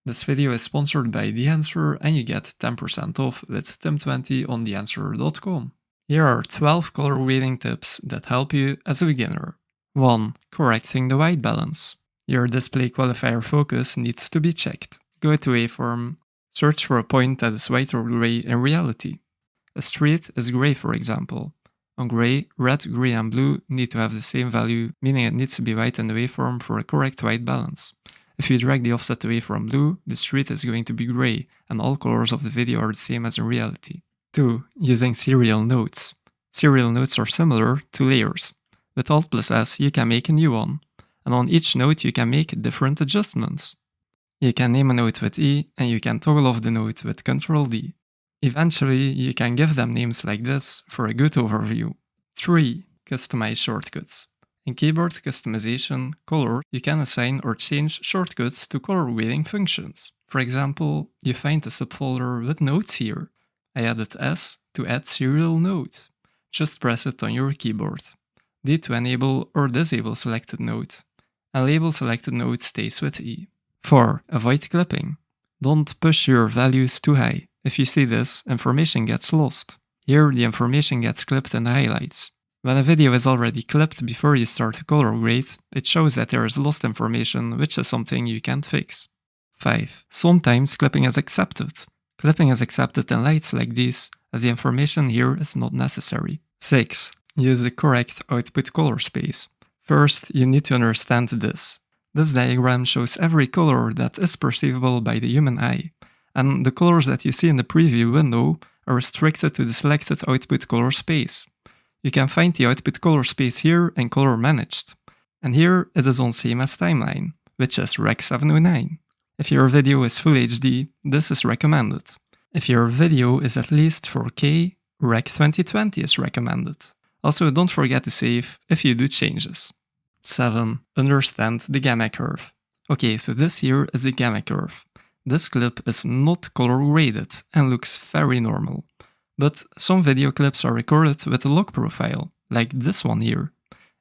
This video is sponsored by The Answer and you get 10% off with Tim20 on theanswer.com. Here are 12 color grading tips that help you as a beginner. 1. Correcting the white balance. Your display qualifier focus needs to be checked. Go to waveform, search for a point that is white or gray in reality. A street is gray, for example. On gray, red, grey and blue need to have the same value, meaning it needs to be white in the waveform for a correct white balance. If you drag the offset away from blue, the street is going to be grey, and all colors of the video are the same as in reality. 2. Using serial nodes. Serial nodes are similar to layers. With Alt+S you can make a new one, and on each node you can make different adjustments. You can name a node with E, and you can toggle off the node with Ctrl-D. Eventually, you can give them names like this for a good overview. 3. Customize shortcuts. In keyboard customization, color, you can assign or change shortcuts to color grading functions. For example, you find a subfolder with nodes here. I added S to add serial node. Just press it on your keyboard. D to enable or disable selected node. And label selected node stays with E. 4. Avoid clipping. Don't push your values too high. If you see this, information gets lost. Here, the information gets clipped in the highlights. When a video is already clipped before you start to color grade, it shows that there is lost information, which is something you can't fix. 5. Sometimes clipping is accepted. Clipping is accepted in lights like these, as the information here is not necessary. 6. Use the correct output color space. First, you need to understand this. This diagram shows every color that is perceivable by the human eye, and the colors that you see in the preview window are restricted to the selected output color space. You can find the output color space here in Color Managed, and here it is on same as timeline, which is Rec 709. If your video is Full HD, this is recommended. If your video is at least 4K, Rec 2020 is recommended. Also, don't forget to save if you do changes. 7. Understand the gamma curve. Okay, so this here is the gamma curve. This clip is not color graded and looks very normal. But some video clips are recorded with a log profile, like this one here.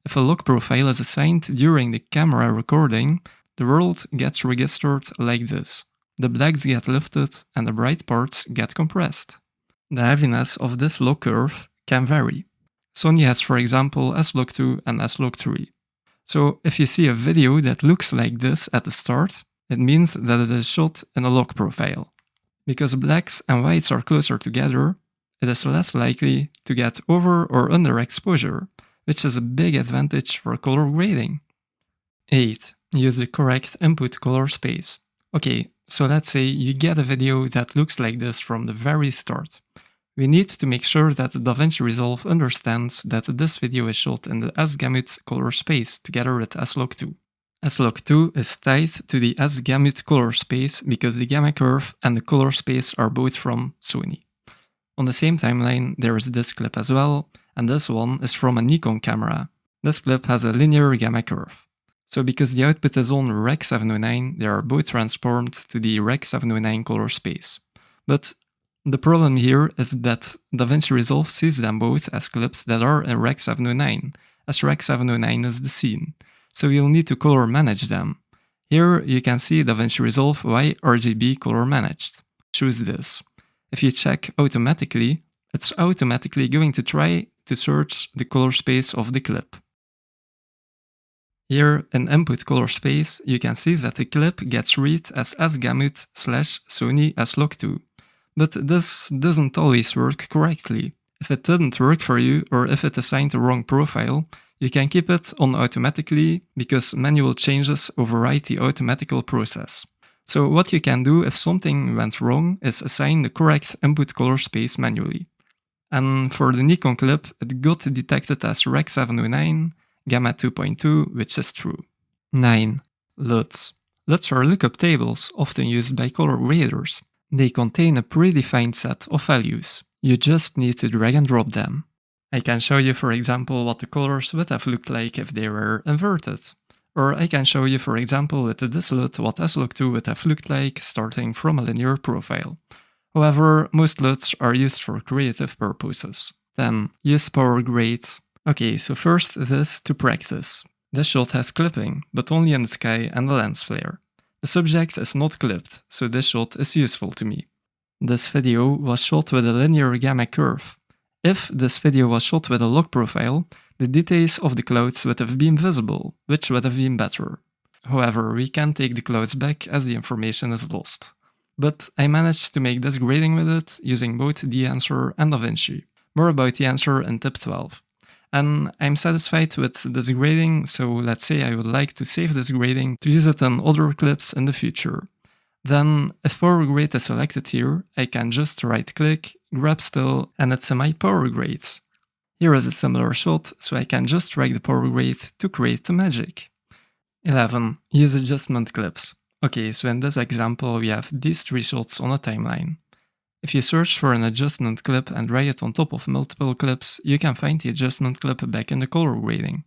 If a log profile is assigned during the camera recording, the world gets registered like this. The blacks get lifted and the bright parts get compressed. The heaviness of this log curve can vary. Sony has, for example, S-Log2 and S-Log3. So if you see a video that looks like this at the start, it means that it is shot in a log profile. Because blacks and whites are closer together, it is less likely to get over or underexposure, which is a big advantage for color grading. 8. Use the correct input color space. Okay, so let's say you get a video that looks like this from the very start. We need to make sure that DaVinci Resolve understands that this video is shot in the S-Gamut color space together with S-Log2. S-Log2 is tied to the S-Gamut color space because the gamma curve and the color space are both from Sony. On the same timeline, there is this clip as well, and this one is from a Nikon camera. This clip has a linear gamma curve. So because the output is on Rec 709, they are both transformed to the Rec 709 color space. But the problem here is that DaVinci Resolve sees them both as clips that are in Rec 709, as Rec 709 is the scene. So you'll need to color manage them. Here you can see DaVinci Resolve Y RGB color managed. Choose this. If you check automatically, it's automatically going to try to search the color space of the clip. Here in input color space, you can see that the clip gets read as S-Gamut/Sony S-Log2. But this doesn't always work correctly. If it didn't work for you or if it assigned the wrong profile, you can keep it on automatically because manual changes override the automatical process. So what you can do if something went wrong is assign the correct input color space manually. And for the Nikon clip, it got detected as Rec 709, Gamma 2.2, which is true. 9. LUTs. LUTs are lookup tables often used by color graders. They contain a predefined set of values. You just need to drag and drop them. I can show you, for example, what the colors would have looked like if they were inverted. Or I can show you, for example, with this LUT what S-Log2 would have looked like starting from a linear profile. However, most LUTs are used for creative purposes. 10. Use power grades. Okay, so first this to practice. This shot has clipping, but only in the sky and the lens flare. The subject is not clipped, so this shot is useful to me. This video was shot with a linear gamma curve. If this video was shot with a log profile, the details of the clouds would have been visible, which would have been better. However, we can't take the clouds back as the information is lost. But I managed to make this grading with it using both the answer and DaVinci. More about the answer in tip 12. And I'm satisfied with this grading, so let's say I would like to save this grading to use it in other clips in the future. Then, if power grade is selected here, I can just right click, grab still, and it's in my power grades. Here is a similar shot, so I can just drag the power grade to create the magic. 11. Use adjustment clips. Okay, so in this example we have these 3 shots on a timeline. If you search for an adjustment clip and drag it on top of multiple clips, you can find the adjustment clip back in the color grading.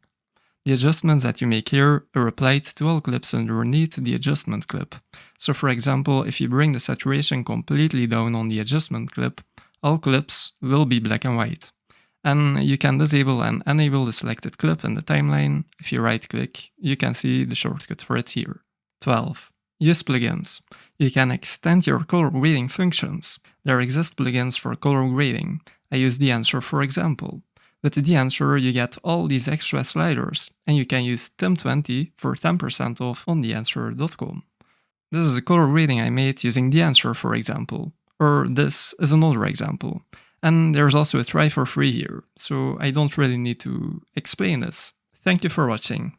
The adjustments that you make here are applied to all clips underneath the adjustment clip. So for example, if you bring the saturation completely down on the adjustment clip, all clips will be black and white. And you can disable and enable the selected clip in the timeline. If you right click, you can see the shortcut for it here. 12. Use plugins. You can extend your color grading functions. There exist plugins for color grading. I use the answer for example. With the answer you get all these extra sliders, and you can use TIM20 for 10% off on theanswer.com. This is a color grading I made using the answer for example. Or this is another example. And there's also a try for free here, so I don't really need to explain this. Thank you for watching.